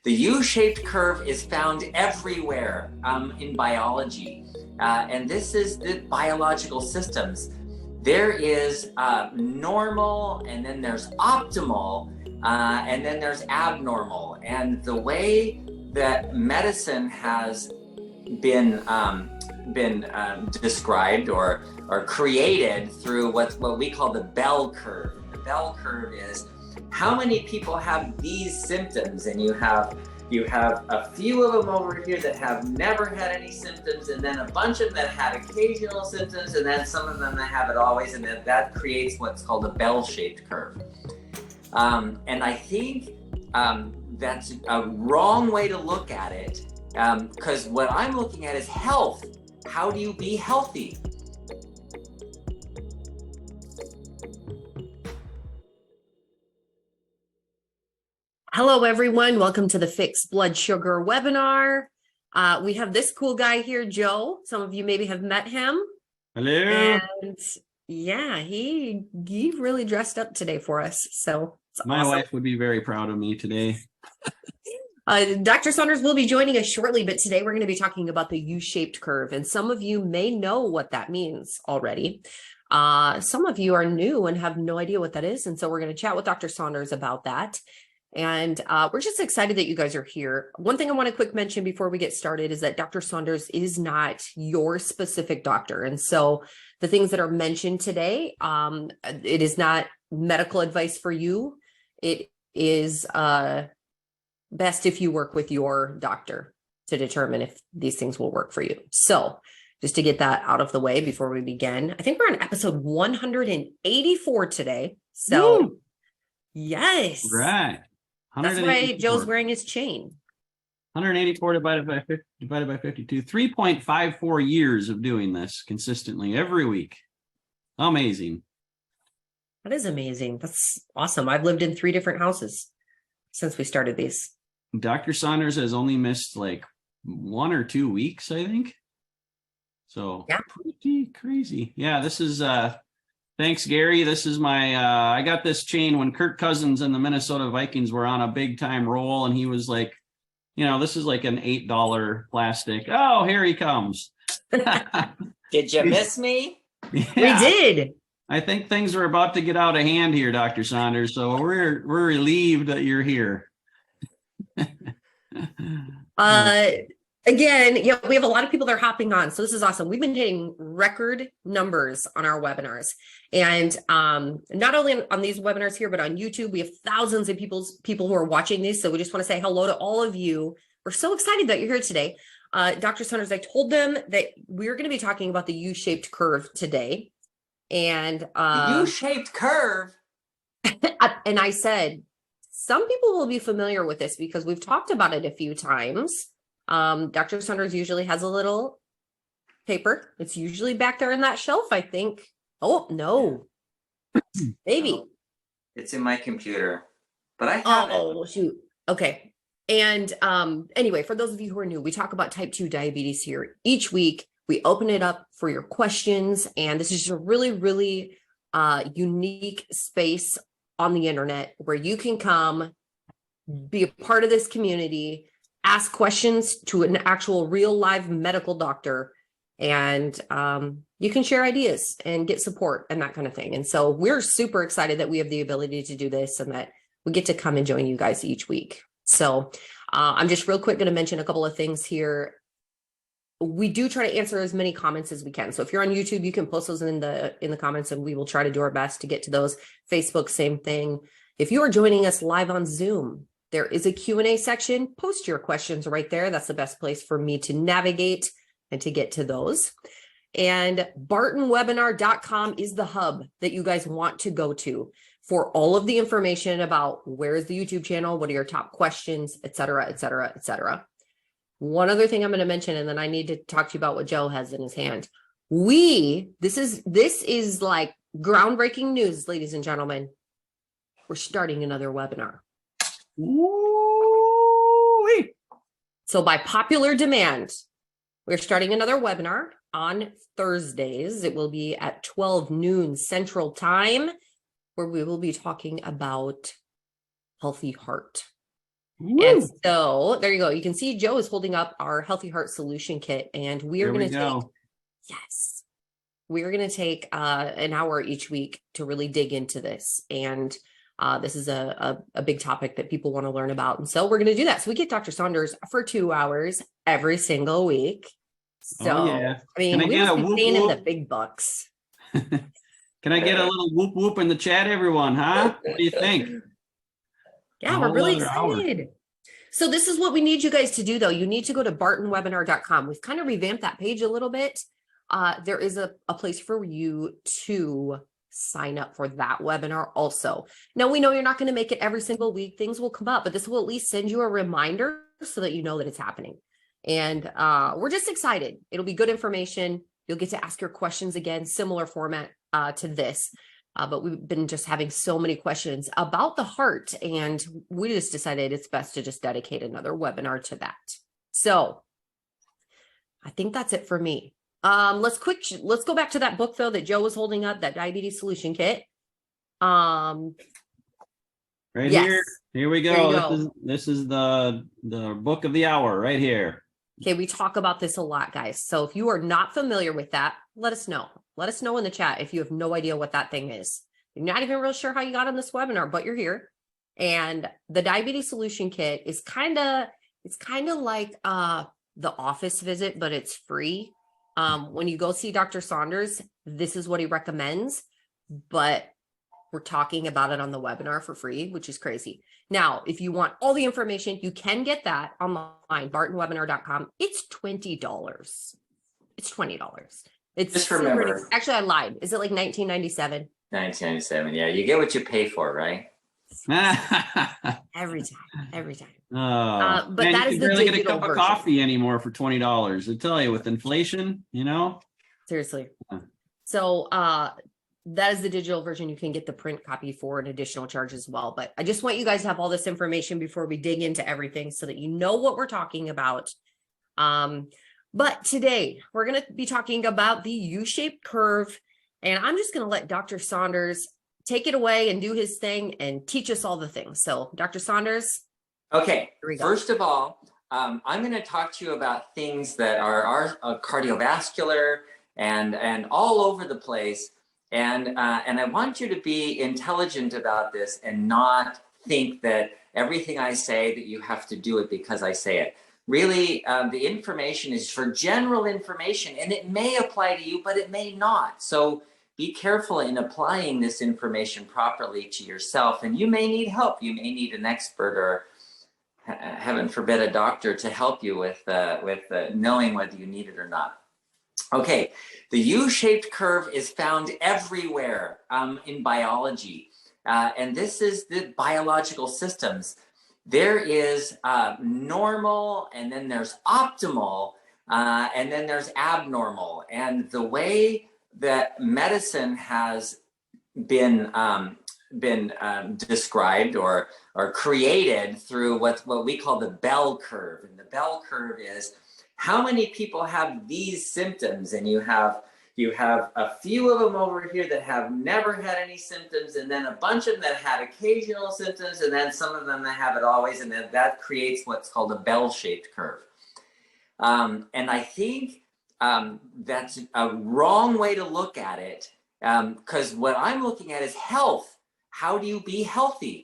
The U-shaped curve is found everywhere in biology. And this is the biological systems. There is normal, and then there's optimal, and then there's abnormal. And the way that medicine has been described or created through what we call the bell curve. The bell curve is how many people have these symptoms, and you have a few of them over here that have never had any symptoms, and then a bunch of them that had occasional symptoms, and then some of them that have it always, and that creates what's called a bell-shaped curve. And I think that's a wrong way to look at it, because what I'm looking at is health. How do you be healthy? Hello, everyone. Welcome to the Fixed Blood Sugar webinar. We have this cool guy here, Joe. Some of you maybe have met him. Hello. And yeah, he really dressed up today for us. So it's my awesome. wife would be very proud of me today. Dr. Saunders will be joining us shortly, but today we're going to be talking about the U-shaped curve. And some of you may know what that means already. Some of you are new and have no idea what that is. And so we're going to chat with Dr. Saunders about that. And we're just excited that you guys are here. One thing I want to quick mention before we get started is that Dr. Saunders is not your specific doctor. And so the things that are mentioned today, it is not medical advice for you. It is best if you work with your doctor to determine if these things will work for you. So just to get that out of the way before we begin, I think we're on episode 184 today. So Woo! Yes. Right. That's why Joe's wearing his chain. 184 divided by 52. 3.54 years of doing this consistently every week. Amazing. That is amazing. That's awesome. I've lived in 3 different houses since we started these. Dr. Saunders has only missed like 1 or 2 weeks, I think. So yeah, pretty crazy. Yeah, this is thanks, Gary. This is my, I got this chain when Kirk Cousins and the Minnesota Vikings were on a big time roll, and he was like, you know, this is like an $8 plastic. Oh, here he comes. Did you miss me? Yeah. We did. I think things are about to get out of hand here, Dr. Saunders. So we're relieved that you're here. Again, yeah, we have a lot of people that are hopping on. So this is awesome. We've been hitting record numbers on our webinars. And not only on these webinars here, but on YouTube, we have thousands of people who are watching these. So we just want to say hello to all of you. We're so excited that you're here today. Dr. Saunders, I told them that we're going to be talking about the U-shaped curve today. And the U-shaped curve. And I said, some people will be familiar with this because we've talked about it a few times. Dr. Saunders usually has a little paper. It's usually back there in that shelf, I think. Oh, no. Maybe. It's in my computer, but I have it. Shoot. Okay. And anyway, for those of you who are new, we talk about type 2 diabetes here each week. We open it up for your questions, and this is just a really, really unique space on the internet where you can come be a part of this community, ask questions to an actual real live medical doctor, and you can share ideas and get support and that kind of thing. And so we're super excited that we have the ability to do this and that we get to come and join you guys each week. So I'm just real quick going to mention a couple of things here. We do try to answer as many comments as we can. So if you're on YouTube, you can post those in the comments and we will try to do our best to get to those. Facebook, same thing. If you are joining us live on Zoom, there is a Q&A section. Post your questions right there. That's the best place for me to navigate and to get to those. And bartonwebinar.com is the hub that you guys want to go to for all of the information about where is the YouTube channel, what are your top questions, et cetera, et cetera, et cetera. One other thing I'm going to mention, and then I need to talk to you about what Joe has in his hand. This is like groundbreaking news, ladies and gentlemen. We're starting another webinar. Ooh-wee. So by popular demand, we're starting another webinar on Thursdays. It will be at 12 noon Central Time, where we will be talking about healthy heart. Woo! And so there you go. You can see Joe is holding up our Healthy Heart Solution Kit, and we are going to take, yes, we are going to take an hour each week to really dig into this. And this is a big topic that people want to learn about. And so we're going to do that. So we get Dr. Saunders for 2 hours every single week. So, yeah. I mean, we must be paying him the big bucks. Can I get a little whoop whoop in the chat, everyone? Huh? What do you think? Yeah, we're really excited. So this is what we need you guys to do, though. You need to go to bartonwebinar.com. We've kind of revamped that page a little bit. There is a place for you to sign up for that webinar also. Now, we know you're not going to make it every single week. Things will come up, but this will at least send you a reminder so that you know that it's happening. And we're just excited. It'll be good information. You'll get to ask your questions again, similar format to this. But we've been just having so many questions about the heart, and we just decided it's best to just dedicate another webinar to that. So I think that's it for me. Let's go back to that book though that Joe was holding up, that Diabetes Solution Kit. Right yes. Here we go. This is the book of the hour right here. Okay, we talk about this a lot, guys. So if you are not familiar with that, let us know. Let us know in the chat if you have no idea what that thing is. You're not even real sure how you got on this webinar, but you're here. And the Diabetes Solution Kit is kind of like the office visit, but it's free. When you go see Dr. Saunders, this is what he recommends, but we're talking about it on the webinar for free, which is crazy. Now, if you want all the information, you can get that online, bartonwebinar.com. It's $20. It's $20. It's just remember. Actually, I lied. Is it like $19.97? $19.97. Yeah, you get what you pay for, right? Every time. Oh, but man, that is the barely get a cup version. of coffee anymore for $20. I tell you, with inflation, Seriously. So that is the digital version. You can get the print copy for an additional charge as well. But I just want you guys to have all this information before we dig into everything so that you know what we're talking about. But today we're going to be talking about the U-shaped curve. And I'm just going to let Dr. Saunders take it away and do his thing and teach us all the things. So Dr. Saunders. Okay, first of all, I'm going to talk to you about things that are cardiovascular and all over the place. And I want you to be intelligent about this and not think that everything I say that you have to do it because I say it. Really, the information is for general information, and it may apply to you, but it may not. So be careful in applying this information properly to yourself. And you may need help. You may need an expert or, heaven forbid, a doctor to help you with knowing whether you need it or not. Okay, the U-shaped curve is found everywhere in biology. And this is the biological systems. There is normal, and then there's optimal, and then there's abnormal. And the way that medicine has been described or created through what we call the bell curve. And the bell curve is how many people have these symptoms, and you have a few of them over here that have never had any symptoms, and then a bunch of them that had occasional symptoms, and then some of them that have it always, and then that creates what's called a bell-shaped curve. And I think that's a wrong way to look at it, because what I'm looking at is health. How do you be healthy?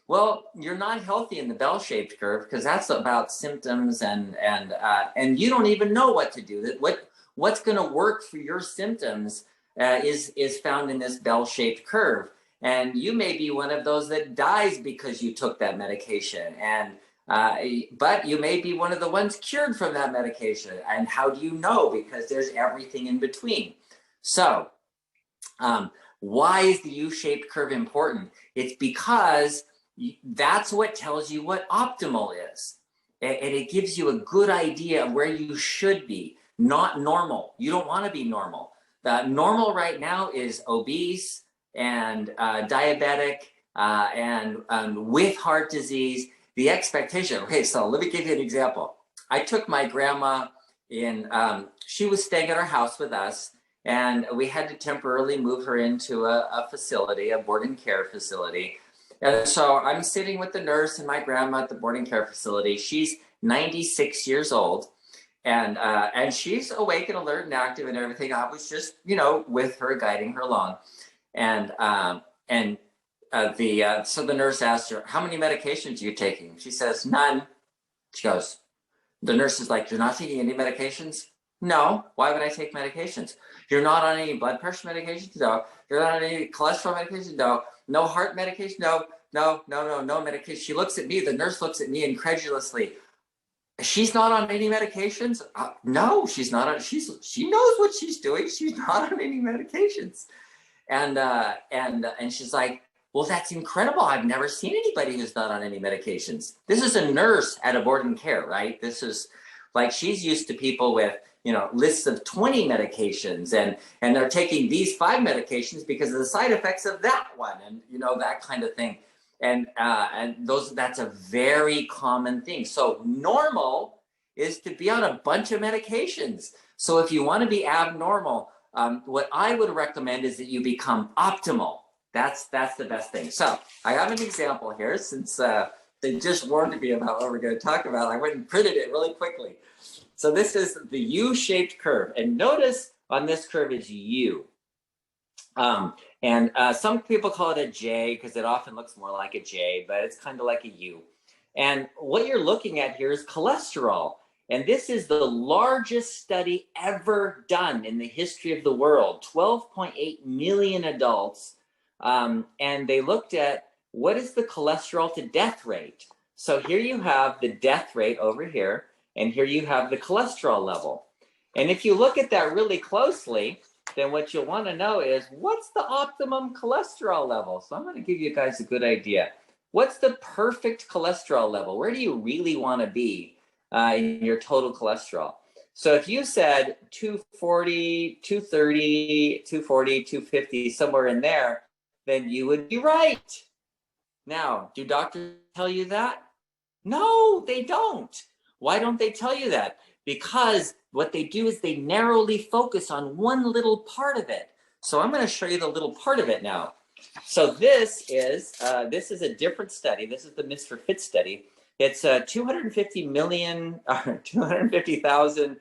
Well, you're not healthy in the bell-shaped curve because that's about symptoms and you don't even know what to do. What's going to work for your symptoms is found in this bell-shaped curve. And you may be one of those that dies because you took that medication. But you may be one of the ones cured from that medication. And how do you know? Because there's everything in between. So why is the U-shaped curve important? It's because that's what tells you what optimal is. And it gives you a good idea of where you should be, not normal. You don't want to be normal. Normal right now is obese and diabetic and with heart disease. The expectation, okay, so let me give you an example. I took my grandma in, she was staying at our house with us, and we had to temporarily move her into a facility, a board and care facility. And so I'm sitting with the nurse and my grandma at the boarding care facility. She's 96 years old, and she's awake and alert and active and everything. I was just, with her, guiding her along. And so the nurse asked her, "How many medications are you taking?" She says, "None." She goes, the nurse is like, "You're not taking any medications?" "No. Why would I take medications?" "You're not on any blood pressure medications?" "No." "You're not on any cholesterol medications?" "No." "No heart medication?" "No, no medication." She looks at me, the nurse looks at me incredulously. "She's not on any medications?" No, she's not on, she knows what she's doing. She's not on any medications. And she's like, "Well, that's incredible. I've never seen anybody who's not on any medications." This is a nurse at a boarding care, right? This is like, she's used to people with, lists of 20 medications, and they're taking these 5 medications because of the side effects of that one, and that kind of thing. And that's a very common thing. So normal is to be on a bunch of medications. So if you want to be abnormal, what I would recommend is that you become optimal. That's the best thing. So I have an example here, since they just warned me about what we're going to talk about. I went and printed it really quickly. So this is the U-shaped curve, and notice on this curve is U. Some people call it a J because it often looks more like a J, but it's kind of like a U. And what you're looking at here is cholesterol. And this is the largest study ever done in the history of the world, 12.8 million adults. And they looked at what is the cholesterol to death rate. So here you have the death rate over here, and here you have the cholesterol level. And if you look at that really closely, then what you'll want to know is, what's the optimum cholesterol level? So I'm going to give you guys a good idea. What's the perfect cholesterol level? Where do you really want to be in your total cholesterol? So if you said 240, 230, 240, 250, somewhere in there, then you would be right. Now, do doctors tell you that? No, they don't. Why don't they tell you that? Because what they do is they narrowly focus on one little part of it. So I'm going to show you the little part of it now. So this is a different study. This is the Mr. Fit study. It's 250,000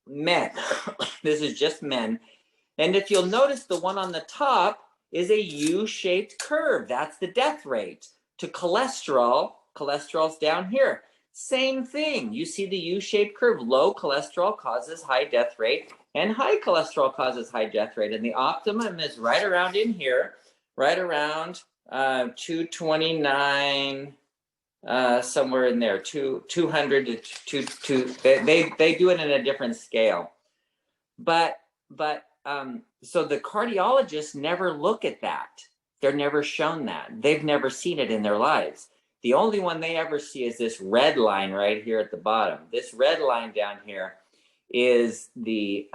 men. This is just men. And if you'll notice, the one on the top is a U-shaped curve. That's the death rate. To cholesterol, cholesterol's down here. Same thing. You see the U-shaped curve. Low cholesterol causes high death rate, and high cholesterol causes high death rate. And the optimum is right around in here, right around 229, somewhere in there, 200 to 2. They do it in a different scale. But so the cardiologists never look at that. They're never shown that. They've never seen it in their lives. The only one they ever see is this red line right here at the bottom. This red line down here is the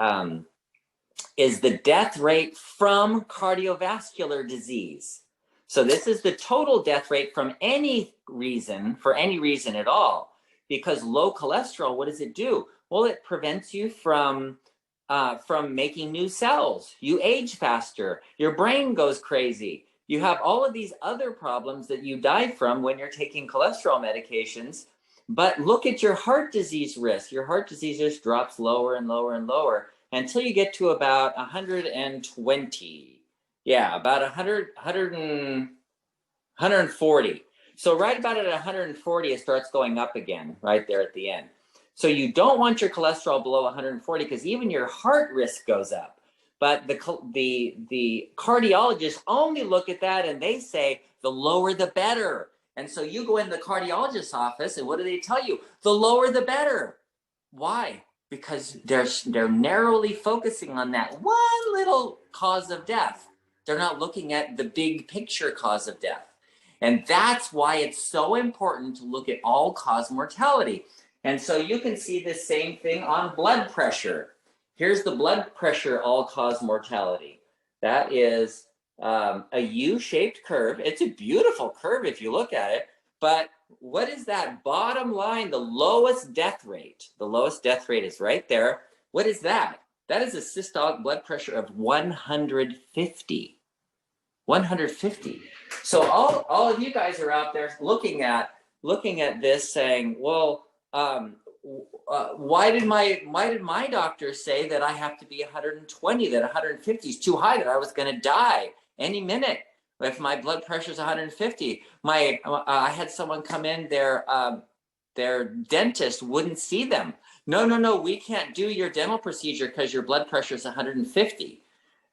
death rate from cardiovascular disease. So this is the total death rate from any reason, for any reason at all. Because low cholesterol, what does it do? Well, it prevents you from making new cells. You age faster. Your brain goes crazy. You have all of these other problems that you die from when you're taking cholesterol medications. But look at your heart disease risk. Your heart disease risk drops lower and lower and lower until you get to about 120. Yeah, about 140. So right about at 140, it starts going up again right there at the end. So you don't want your cholesterol below 140 because even your heart risk goes up. But the cardiologists only look at that and they say the lower the better. And so you go in the cardiologist's office and what do they tell you? The lower the better. Why? Because they're narrowly focusing on that one little cause of death. They're not looking at the big picture cause of death. And that's why it's so important to look at all-cause mortality. And so you can see the same thing on blood pressure. Here's the blood pressure all-cause mortality. That is a U-shaped curve. It's a beautiful curve if you look at it. But what is that bottom line, the lowest death rate? The lowest death rate is right there. What is that? That is a systolic blood pressure of 150. 150. So all of you guys are out there looking at this saying, well, why did my doctor say that I have to be 120, that 150 is too high, that I was going to die any minute if my blood pressure is 150? I had someone come in, their dentist wouldn't see them. No, we can't do your dental procedure because your blood pressure is 150.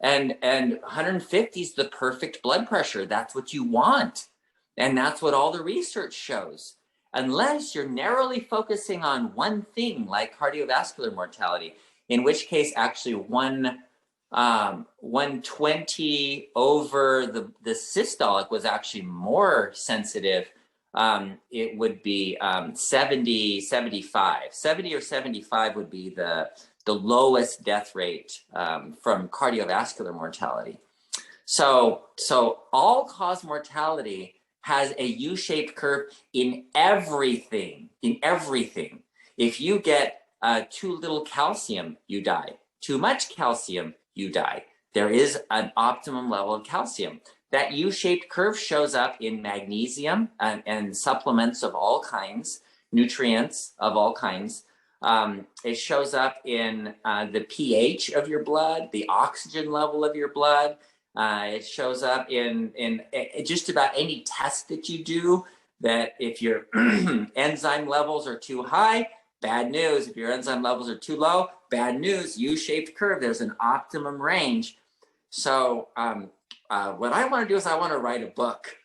And 150 is the perfect blood pressure. That's what you want. And that's what all the research shows. Unless you're narrowly focusing on one thing like cardiovascular mortality, in which case actually 120 over the systolic was actually more sensitive. It would be 70, 75. 70 or 75 would be the lowest death rate from cardiovascular mortality. So all-cause mortality has a U-shaped curve in everything, If you get too little calcium, you die. Too much calcium, you die. There is an optimum level of calcium. That U-shaped curve shows up in magnesium and supplements of all kinds, nutrients of all kinds. It shows up in the pH of your blood, the oxygen level of your blood. It shows up in just about any test that you do, that if your enzyme levels are too high, bad news. If your enzyme levels are too low, bad news. U-shaped curve, there's an optimum range. So what I want to do is I want to write a book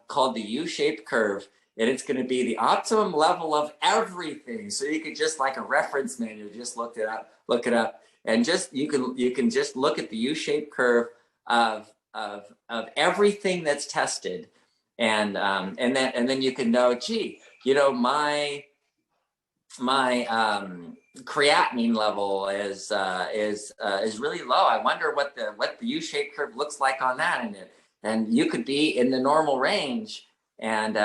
called The U-Shaped Curve, and it's going to be the optimum level of everything. So you could just, like a reference manual, just look it up, and just you can just look at the U-shaped curve of everything that's tested, and then you can know, gee, my creatinine level is really low. I wonder what the U-shaped curve looks like on that, and you could be in the normal range and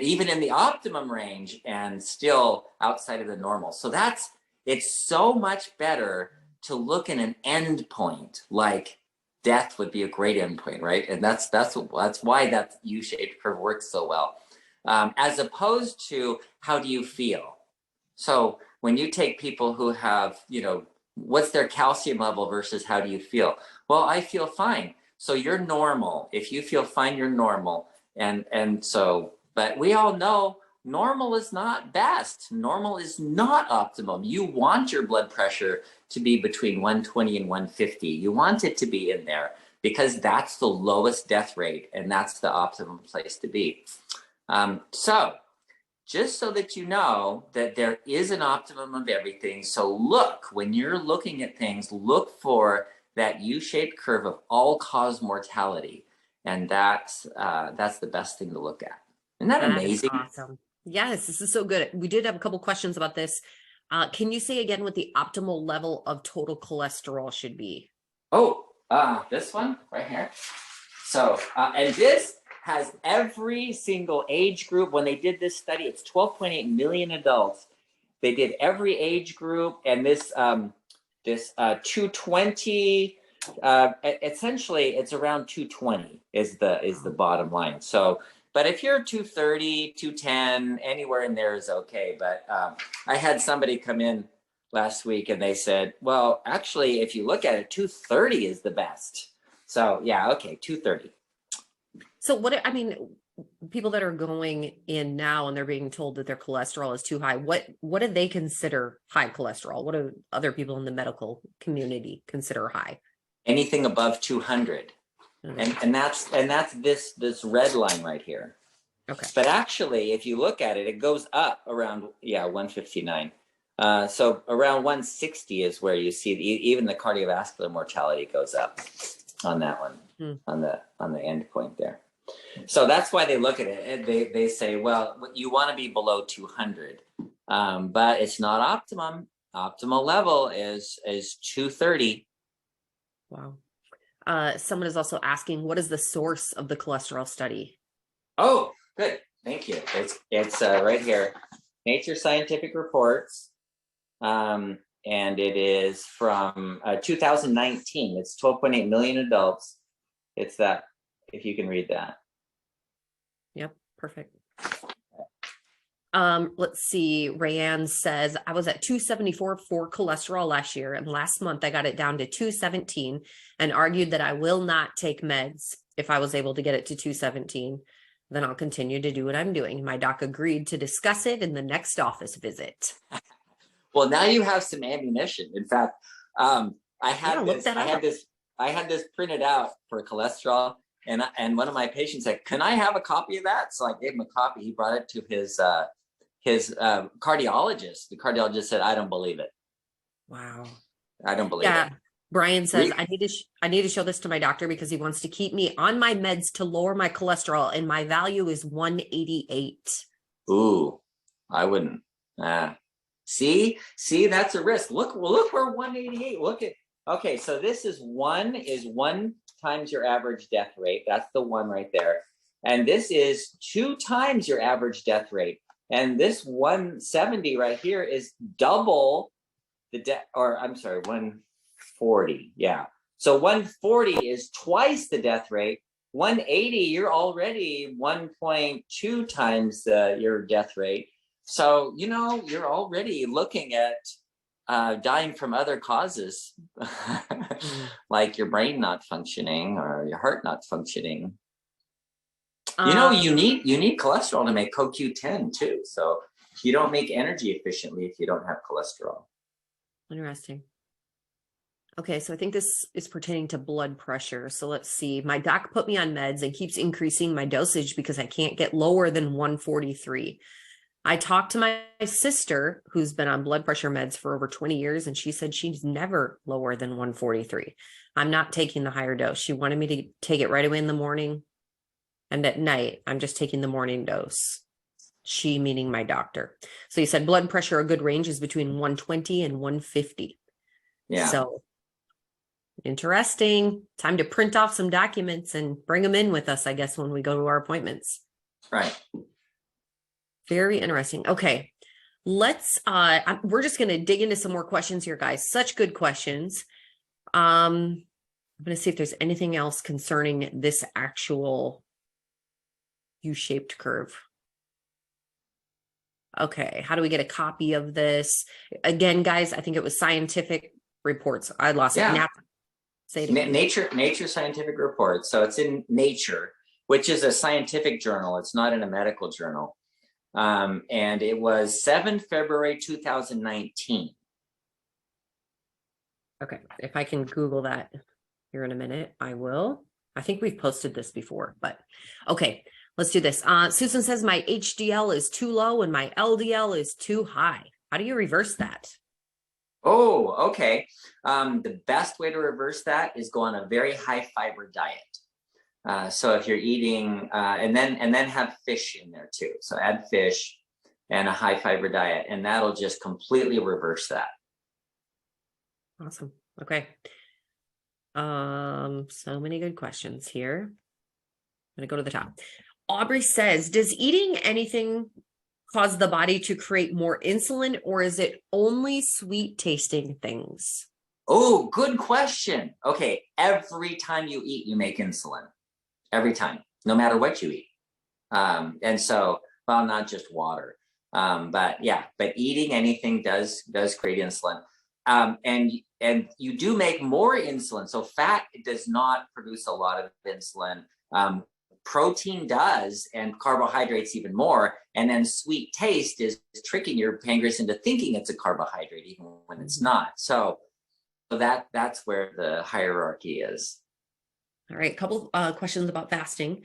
even in the optimum range and still outside of the normal. So it's so much better to look at an end point, like death would be a great endpoint, right? And that's why that U-shaped curve works so well, as opposed to how do you feel. So when you take people who have, what's their calcium level versus how do you feel? Well, I feel fine. So you're normal. If you feel fine, you're normal. But we all know normal is not best. Normal is not optimum. You want your blood pressure to be between 120 and 150. You want it to be in there because that's the lowest death rate and that's the optimum place to be. So just so that you know that there is an optimum of everything. So look, when you're looking at things, look for that U-shaped curve of all-cause mortality. And that's the best thing to look at. Isn't that amazing? Awesome. Yes, this is so good. We did have a couple questions about this. Can you say again what the optimal level of total cholesterol should be? Oh, this one right here. So, and this has every single age group. When they did this study, it's 12.8 million adults. They did every age group, and this 220, essentially it's around 220 is the bottom line. So, but if you're 230, 210, anywhere in there is okay. But I had somebody come in last week and they said, well, actually, if you look at it, 230 is the best. So yeah, okay, 230. So people that are going in now and they're being told that their cholesterol is too high, what do they consider high cholesterol? What do other people in the medical community consider high? Anything above 200. And that's this red line right here. Okay. But actually, if you look at it, it goes up around 159. So around 160 is where you see even the cardiovascular mortality goes up on that one, on the end point there. So that's why they look at it. They say, well, you want to be below 200, but it's not optimum. Optimal level is 230. Wow. Someone is also asking, what is the source of the cholesterol study? Oh, good. Thank you. It's right here, Nature Scientific Reports, and it is from 2019. It's 12.8 million adults. It's that if you can read that. Yep, perfect. Let's see. Rayanne says, I was at 274 for cholesterol last year, and last month I got it down to 217 and argued that I will not take meds if I was able to get it to 217. Then I'll continue to do what I'm doing. My doc agreed to discuss it in the next office visit. Well, now you have some ammunition. In fact, I had this printed out for cholesterol, and one of my patients said, "Can I have a copy of that?" So I gave him a copy. He brought it to his cardiologist. The cardiologist said, "I don't believe it." Wow. I don't believe it. Brian says, I need to show this to my doctor because he wants to keep me on my meds to lower my cholesterol, and my value is 188. Ooh, I wouldn't. See, that's a risk. Look where 188. Look at. Okay, so this is one times your average death rate. That's the one right there, and this is 2 times your average death rate. And this 170 right here is double the death, or I'm sorry, 140. Yeah. So 140 is twice the death rate. 180, you're already 1.2 times your death rate. So, you're already looking at dying from other causes, like your brain not functioning or your heart not functioning. You need cholesterol to make CoQ10 too. So you don't make energy efficiently if you don't have cholesterol. Interesting. Okay, so I think this is pertaining to blood pressure. So let's see. My doc put me on meds and keeps increasing my dosage because I can't get lower than 143. I talked to my sister, who's been on blood pressure meds for over 20 years, and she said she's never lower than 143. I'm not taking the higher dose. She wanted me to take it right away in the morning. And at night, I'm just taking the morning dose. She meaning my doctor. So he said blood pressure, a good range is between 120 and 150. Yeah. So interesting. Time to print off some documents and bring them in with us, I guess, when we go to our appointments. Right. Very interesting. Okay. We're just going to dig into some more questions here, guys. Such good questions. I'm going to see if there's anything else concerning this actual U-shaped curve. Okay. How do we get a copy of this? Again, guys, I think it was scientific reports. I lost it. Say it again. Nature scientific reports. So it's in Nature, which is a scientific journal. It's not in a medical journal. And it was 7 February 2019. Okay. If I can Google that here in a minute, I will. I think we've posted this before, but okay. Let's do this. Susan says my HDL is too low and my LDL is too high. How do you reverse that? Oh, okay. The best way to reverse that is go on a very high fiber diet. So if you're eating, and then have fish in there too. So add fish and a high fiber diet, and that'll just completely reverse that. Awesome. Okay. So many good questions here. I'm going to go to the top. Aubrey says, does eating anything cause the body to create more insulin, or is it only sweet tasting things? Oh, good question. Okay. Every time you eat, you make insulin. Every time, no matter what you eat. And so, well, not just water, but eating anything does create insulin. And you do make more insulin. So fat does not produce a lot of insulin. Protein does, and carbohydrates even more. And then sweet taste is tricking your pancreas into thinking it's a carbohydrate, even when it's not. So that's where the hierarchy is. All right, a couple questions about fasting.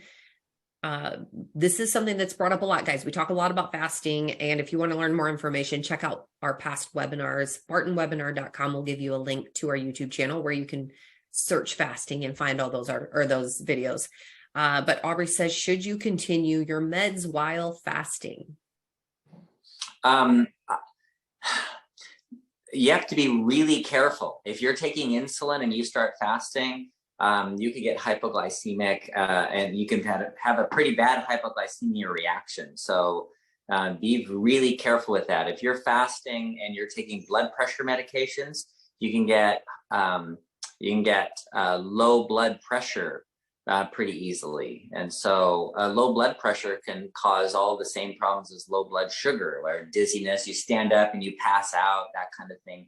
This is something that's brought up a lot, guys. We talk a lot about fasting, and if you want to learn more information, check out our past webinars. bartonwebinar.com will give you a link to our YouTube channel where you can search fasting and find all those those videos. But Aubrey says, should you continue your meds while fasting? You have to be really careful. If you're taking insulin and you start fasting, you can get hypoglycemic, and you can have a pretty bad hypoglycemia reaction. So be really careful with that. If you're fasting and you're taking blood pressure medications, you can get low blood pressure pretty easily. And so low blood pressure can cause all the same problems as low blood sugar, where dizziness, you stand up and you pass out, that kind of thing.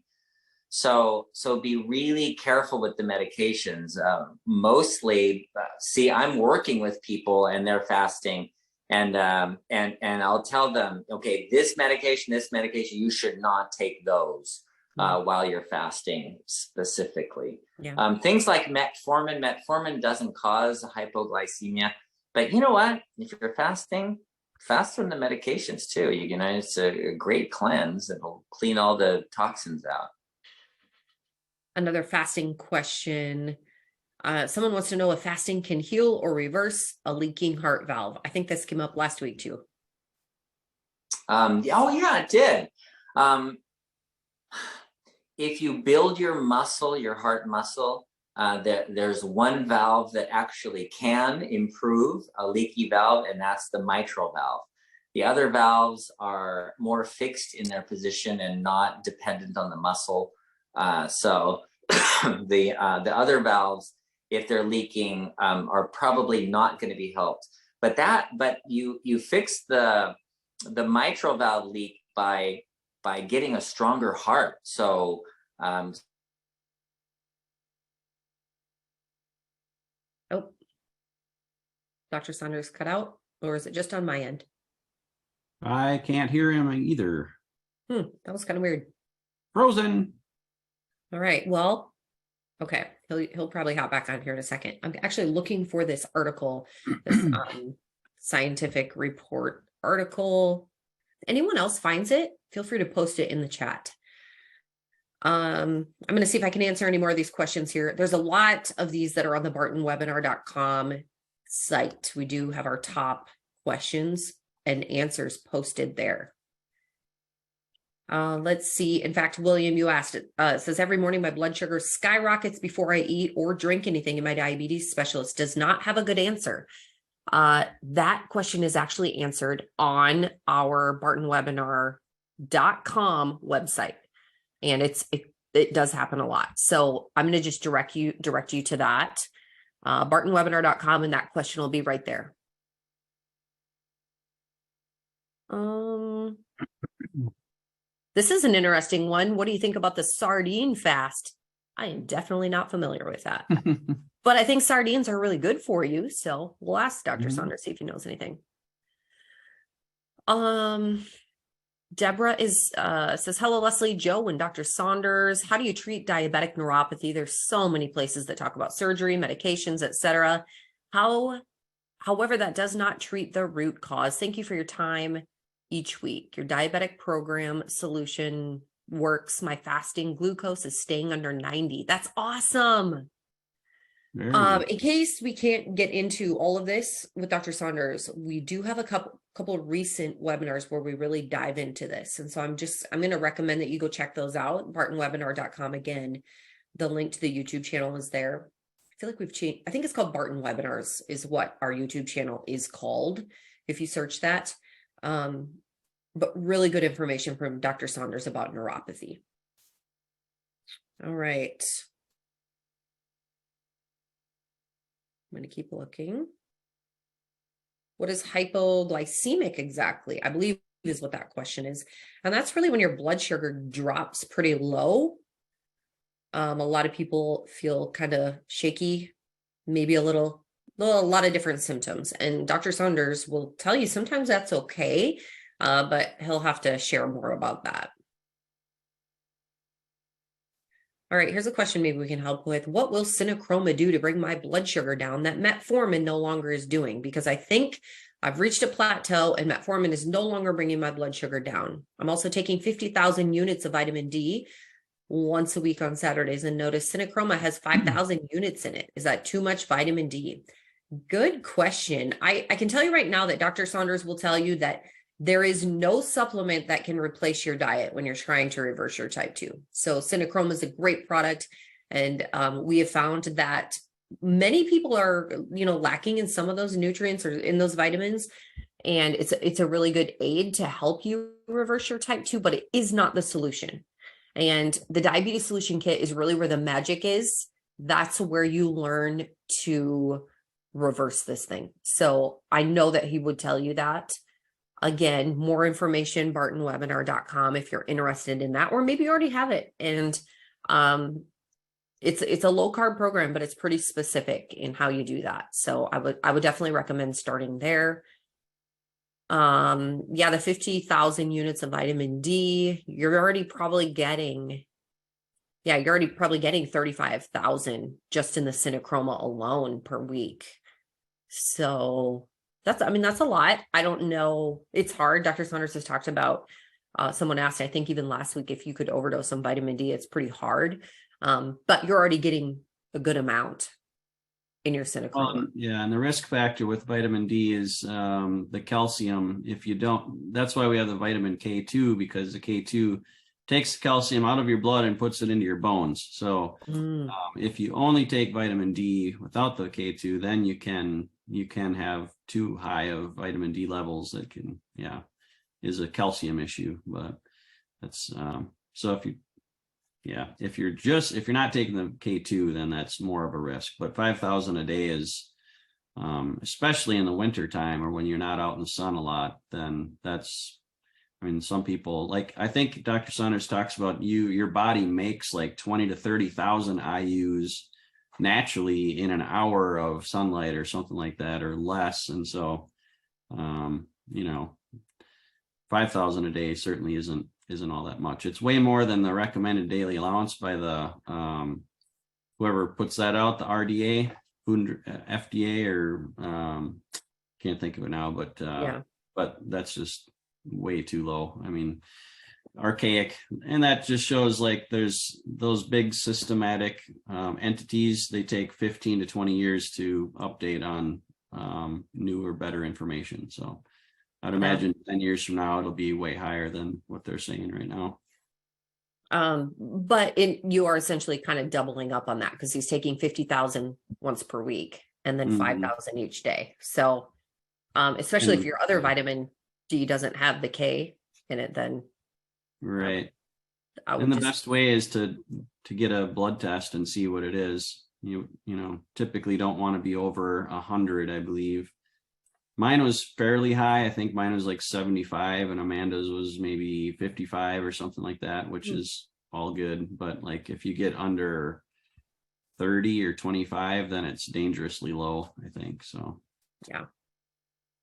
So be really careful with the medications. Mostly, see, I'm working with people and they're fasting, and I'll tell them, okay, this medication, you should not take those while you're fasting specifically. Yeah. Things like metformin doesn't cause hypoglycemia, but you know what? If you're fasting, fast from the medications too. It's a great cleanse. It'll clean all the toxins out. Another fasting question. Someone wants to know if fasting can heal or reverse a leaking heart valve. I think this came up last week too. Oh yeah, it did. If you build your muscle, your heart muscle, there's one valve that actually can improve a leaky valve, and that's the mitral valve. The other valves are more fixed in their position and not dependent on the muscle. So the other valves, if they're leaking, are probably not going to be helped. But you fix the mitral valve leak by getting a stronger heart. So Dr. Saunders cut out, or is it just on my end? I can't hear him either. That was kind of weird. Frozen. All right. Well, okay. He'll probably hop back on here in a second. I'm actually looking for this article, this scientific report article. If anyone else finds it, feel free to post it in the chat. I'm going to see if I can answer any more of these questions here. There's a lot of these that are on the bartonwebinar.com site. We do have our top questions and answers posted there. Let's see. In fact, William, you asked it. It says every morning my blood sugar skyrockets before I eat or drink anything, and my diabetes specialist does not have a good answer. That question is actually answered on our bartonwebinar.com website. And it does happen a lot. So I'm going to just direct you to that, bartonwebinar.com, and that question will be right there. This is an interesting one. What do you think about the sardine fast? I am definitely not familiar with that, but I think sardines are really good for you. So we'll ask Dr. Saunders, see if he knows anything. Deborah says, hello, Leslie, Joe, and Dr. Saunders. How do you treat diabetic neuropathy? There's so many places that talk about surgery, medications, etc. However, that does not treat the root cause. Thank you for your time each week. Your diabetic program solution works. My fasting glucose is staying under 90. That's awesome. In case we can't get into all of this with Dr. Saunders, we do have a couple of recent webinars where we really dive into this. And so I'm going to recommend that you go check those out. bartonwebinar.com. Again, the link to the YouTube channel is there. I feel like we've changed. I think it's called Barton Webinars is what our YouTube channel is called, if you search that. But really good information from Dr. Saunders about neuropathy. All right. I'm going to keep looking. What is hypoglycemic exactly? I believe is what that question is. And that's really when your blood sugar drops pretty low. A lot of people feel kind of shaky, maybe a lot of different symptoms. And Dr. Saunders will tell you sometimes that's okay, but he'll have to share more about that. All right, here's a question maybe we can help with. What will Synachroma do to bring my blood sugar down that metformin no longer is doing? Because I think I've reached a plateau and metformin is no longer bringing my blood sugar down. I'm also taking 50,000 units of vitamin D once a week on Saturdays, and notice Synachroma has 5,000 units in it. Is that too much vitamin D? Good question. I can tell you right now that Dr. Saunders will tell you that there is no supplement that can replace your diet when you're trying to reverse your type 2. So Synachroma is a great product. And we have found that many people are, lacking in some of those nutrients or in those vitamins. And it's a really good aid to help you reverse your type 2, but it is not the solution. And the diabetes solution kit is really where the magic is. That's where you learn to reverse this thing. So I know that he would tell you that. Again, more information, bartonwebinar.com if you're interested in that, or maybe you already have it. And it's a low carb program, but it's pretty specific in how you do that. So I would definitely recommend starting there. Yeah, the 50,000 units of vitamin D, you're already probably getting 35,000 just in the synochroma alone per week. So that's a lot. I don't know. It's hard. Dr. Saunders has talked about, someone asked, I think even last week, if you could overdose on vitamin D. It's pretty hard. But you're already getting a good amount in your synochroma. Yeah, and the risk factor with vitamin D is the calcium. If you don't, that's why we have the vitamin K2, because the K2 takes the calcium out of your blood and puts it into your bones. So if you only take vitamin D without the K2, then you can have too high of vitamin D levels that is a calcium issue. But that's so if you're not taking the K2, then that's more of a risk. But 5,000 a day is, especially in the winter time or when you're not out in the sun a lot, then some people, like, I think Dr. Saunders talks about your body makes like 20 to 30,000 IUs naturally in an hour of sunlight or something like that, or less. And so, 5,000 a day certainly isn't all that much. It's way more than the recommended daily allowance by the whoever puts that out, the RDA, FDA, or can't think of it now, but that's just way too low. I mean, archaic. And that just shows, like, there's those big systematic entities, they take 15 to 20 years to update on newer, better information. So I'd imagine 10 years from now, it'll be way higher than what they're saying right now. But you are essentially kind of doubling up on that, because he's taking 50,000 once per week and then 5,000 each day. So especially if your other vitamin D doesn't have the K in it, then right. And the best way is to get a blood test and see what it is. You typically don't want to be over 100, I believe. Mine was fairly high. I think mine was like 75, and Amanda's was maybe 55 or something like that, which is all good. But like, if you get under 30 or 25, then it's dangerously low, I think. So yeah.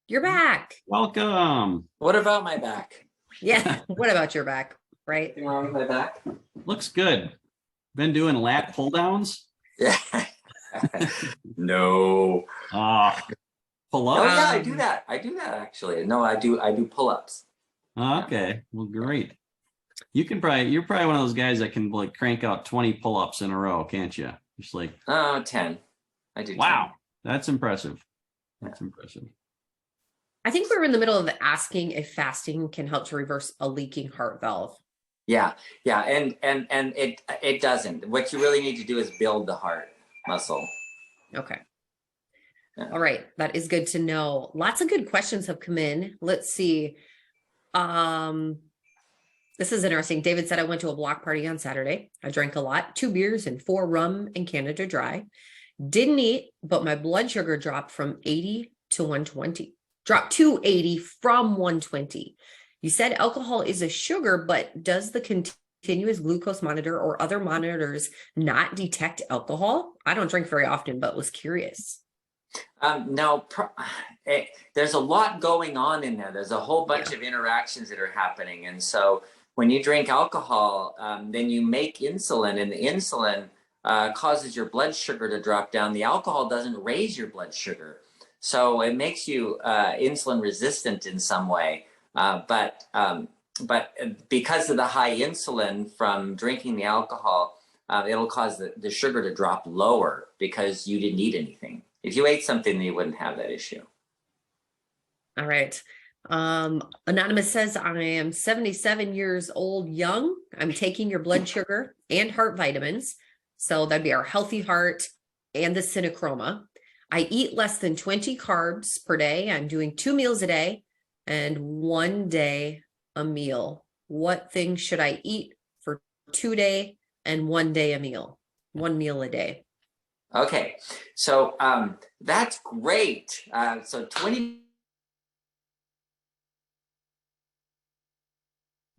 You're back. Welcome. What about my back? Yeah. What about your back? Right. Anything wrong with my back? Looks good. Been doing lat pull downs? Yeah. No. Pull ups? Oh yeah, I do that. I do that actually. No, I do pull-ups. Okay. Well, great. You're probably one of those guys that can like crank out 20 pull-ups in a row, can't you? Just like 10. I do. Wow. 10. That's impressive. That's impressive. I think we were in the middle of asking if fasting can help to reverse a leaking heart valve. Yeah. And it doesn't. What you really need to do is build the heart muscle. Okay. Yeah. All right. That is good to know. Lots of good questions have come in. Let's see. This is interesting. David said, I went to a block party on Saturday. I drank a lot, 2 beers and 4 rum and Canada Dry. Didn't eat, but my blood sugar dropped from 80 to 120. Dropped to 80 from 120. You said alcohol is a sugar, but does the continuous glucose monitor or other monitors not detect alcohol? I don't drink very often, but was curious. No, there's a lot going on in there. There's a whole bunch of interactions that are happening. And so when you drink alcohol, then you make insulin, and the insulin causes your blood sugar to drop down. The alcohol doesn't raise your blood sugar. So it makes you insulin resistant in some way. But because of the high insulin from drinking the alcohol, it'll cause the sugar to drop lower because you didn't eat anything. If you ate something, then you wouldn't have that issue. All right. Anonymous says, I am 77 years old, young. I'm taking your blood sugar and heart vitamins. So that'd be our healthy heart and the synochroma. I eat less than 20 carbs per day. I'm doing 2 meals a day and 1 day a meal. What things should I eat for 2 days and 1 day a meal? 1 meal a day. Okay, so that's great. So 20.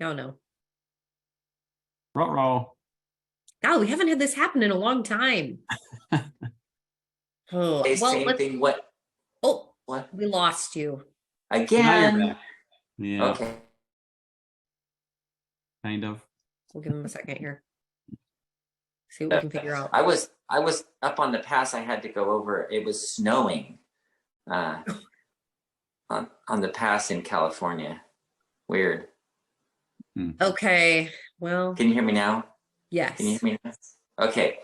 Oh no. Ruh-roh. Oh, we haven't had this happen in a long time. Oh, well, Same thing. What? Oh, What? we lost you. Now you're Again? back. Yeah, Okay. kind of. We'll give him a second here. See what we can figure out. I was up on the pass. I had to go over. It was snowing on the pass in California. Weird. Okay. Well, Can you hear me now? yes. Can you hear me now? Okay.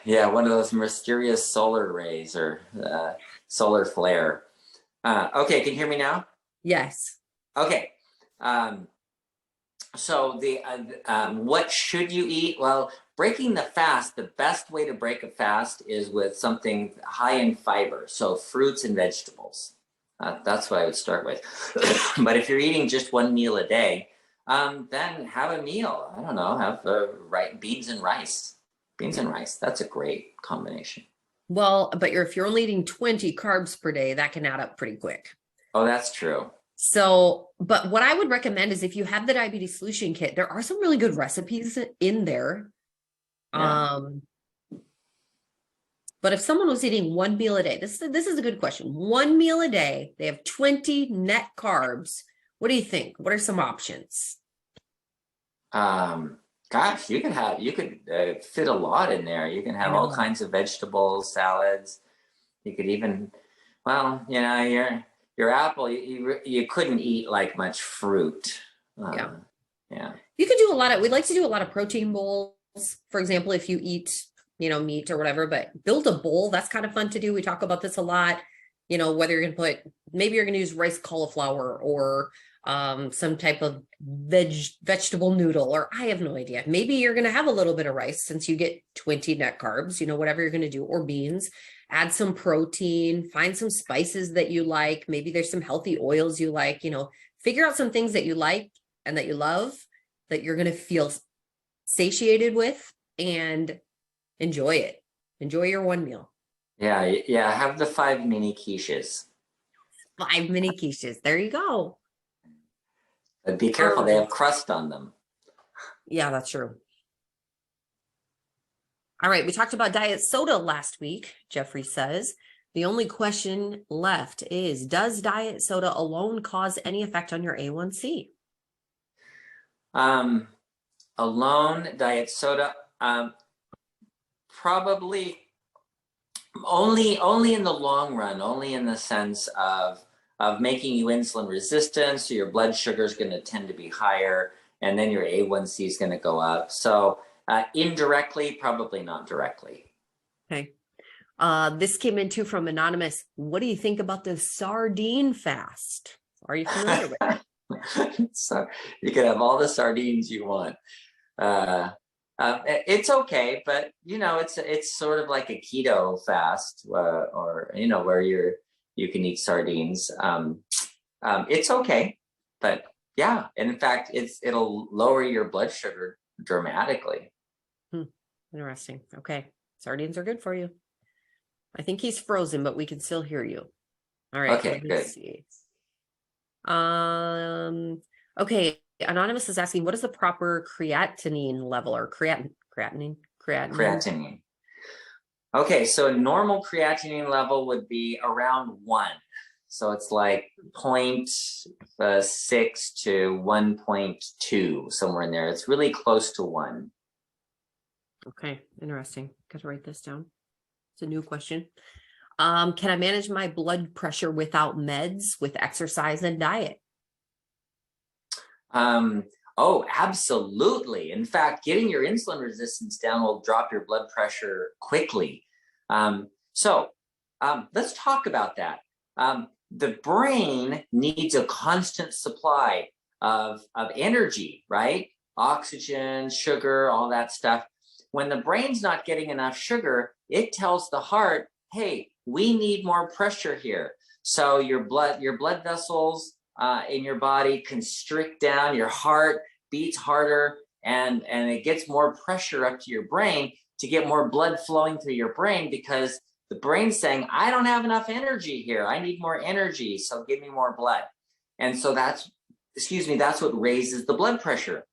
Yeah, one of those mysterious solar rays or solar flare. Okay, can you hear me now? Yes. Okay. So the what should you eat? Well, breaking the fast, the best way to break a fast is with something high in fiber. So fruits and vegetables. That's what I would start with. But if you're eating just one meal a day, then have a meal. I don't know, have beans and rice. Beans and rice. That's a great combination. Well, but if you're only eating 20 carbs per day, that can add up pretty quick. Oh, that's true. So, but what I would recommend is if you have the diabetes solution kit, there are some really good recipes in there. Yeah. But if someone was eating one meal a day, this is a good question. One meal a day, they have 20 net carbs. What do you think? What are some options? Gosh, you could fit a lot in there. You can have all kinds of vegetables, salads. You could even, well, you know, your apple. You couldn't eat like much fruit. Yeah. Yeah. You could do we'd like to do a lot of protein bowls. For example, if you eat, meat or whatever, but build a bowl. That's kind of fun to do. We talk about this a lot, whether you're going to maybe you're going to use rice cauliflower or some type of vegetable noodle, or I have no idea. Maybe you're going to have a little bit of rice since you get 20 net carbs, whatever you're going to do, or beans. Add some protein, find some spices that you like. Maybe there's some healthy oils you like, figure out some things that you like and that you love that you're going to feel satiated with and enjoy it. Enjoy your one meal. Yeah. Have the 5 mini quiches. 5 mini quiches. There you go. But be careful, they have crust on them. Yeah, that's true. All right, we talked about diet soda last week, Jeffrey says. The only question left is, does diet soda alone cause any effect on your A1C? Alone, diet soda, probably only in the long run, only in the sense of making you insulin resistant, so your blood sugar is going to tend to be higher, and then your A1C is going to go up. So indirectly, probably not directly. Okay. This came in too from Anonymous. What do you think about the sardine fast? Are you familiar with it? So you can have all the sardines you want. It's okay, but it's sort of like a keto fast, or where you can eat sardines. It's okay, but yeah, and in fact, it'll lower your blood sugar dramatically. Interesting. Okay, sardines are good for you. I think he's frozen, but we can still hear you. All right. Okay, good. See. Okay. Anonymous is asking, what is the proper creatinine level, or creatinine? Okay, so a normal creatinine level would be around 1. So it's like 0.6 to 1.2, somewhere in there. It's really close to 1. Okay, interesting. Got to write this down. It's a new question. Can I manage my blood pressure without meds, with exercise and diet? Oh, absolutely. In fact, getting your insulin resistance down will drop your blood pressure quickly. So let's talk about that. The brain needs a constant supply of energy, right? Oxygen, sugar, all that stuff. When the brain's not getting enough sugar, it tells the heart, hey, we need more pressure here. So your blood vessels in your body constrict down, your heart beats harder, and it gets more pressure up to your brain to get more blood flowing through your brain, because the brain's saying, I don't have enough energy here. I need more energy. So give me more blood. And so that's what raises the blood pressure.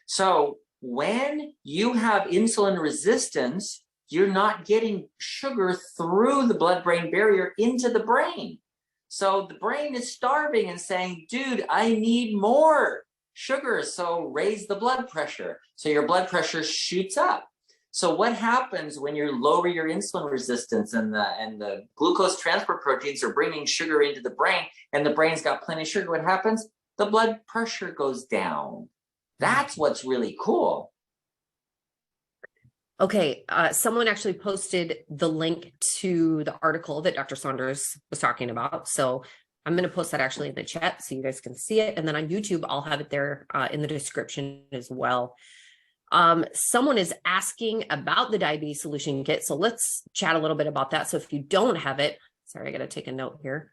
So when you have insulin resistance, you're not getting sugar through the blood-brain barrier into the brain. So the brain is starving and saying, dude, I need more sugar. So raise the blood pressure. So your blood pressure shoots up. So what happens when you lower your insulin resistance and the glucose transport proteins are bringing sugar into the brain, and the brain's got plenty of sugar? What happens? The blood pressure goes down. That's what's really cool. Okay, someone actually posted the link to the article that Dr. Saunders was talking about. So I'm going to post that actually in the chat so you guys can see it. And then on YouTube, I'll have it there in the description as well. Someone is asking about the diabetes solution kit. So let's chat a little bit about that. So if you don't have it, sorry, I got to take a note here.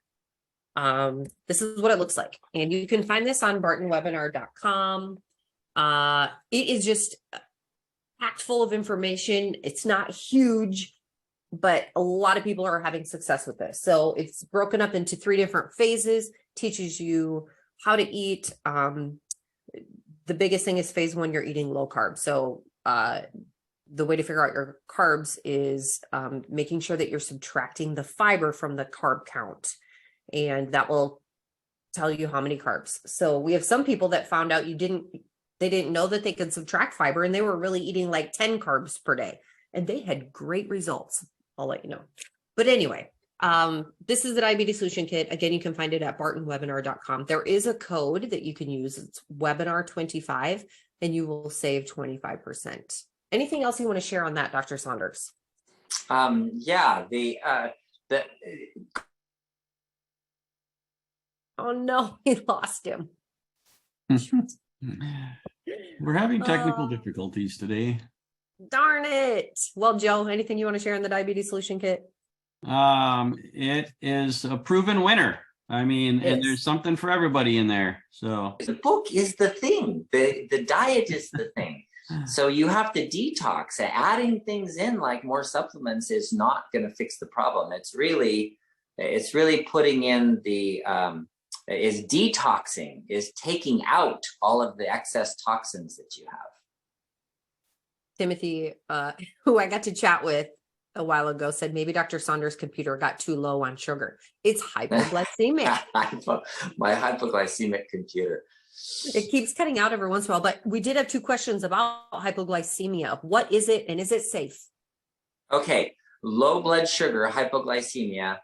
This is what it looks like. And you can find this on bartonwebinar.com. It is just packed full of information. It's not huge, but a lot of people are having success with this. So it's broken up into 3 different phases, teaches you how to eat. The biggest thing is phase 1, you're eating low carb. So the way to figure out your carbs is making sure that you're subtracting the fiber from the carb count. And that will tell you how many carbs. So we have some people that found out they didn't know that they could subtract fiber, and they were really eating like 10 carbs per day, and they had great results. I'll let you know. But anyway, this is the diabetes solution kit. Again, you can find it at bartonwebinar.com. There is a code that you can use. It's webinar25, and you will save 25%. Anything else you want to share on that, Dr. Saunders? Yeah, oh no, we lost him. We're having technical difficulties today. Darn it. Well, Joe, anything you want to share on the diabetes solution kit? It is a proven winner. I mean, and there's something for everybody in there. So the book is the thing. The diet is the thing. So you have to detox. Adding things in like more supplements is not going to fix the problem. It's really putting in the is detoxing, is taking out all of the excess toxins that you have. Timothy, who I got to chat with a while ago, said maybe Dr. Saunders' computer got too low on sugar. It's hypoglycemic. My hypoglycemic computer. It keeps cutting out every once in a while, but we did have 2 questions about hypoglycemia. What is it, and is it safe? Okay, low blood sugar, hypoglycemia,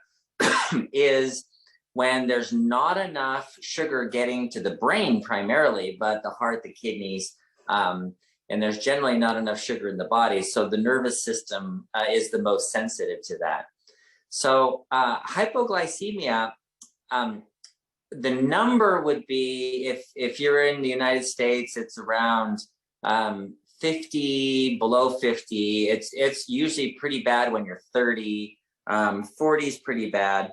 is when there's not enough sugar getting to the brain primarily, but the heart, the kidneys, and there's generally not enough sugar in the body. So the nervous system is the most sensitive to that. So hypoglycemia, the number would be, if you're in the United States, it's around 50, below 50. It's usually pretty bad when you're 30. 40 is pretty bad.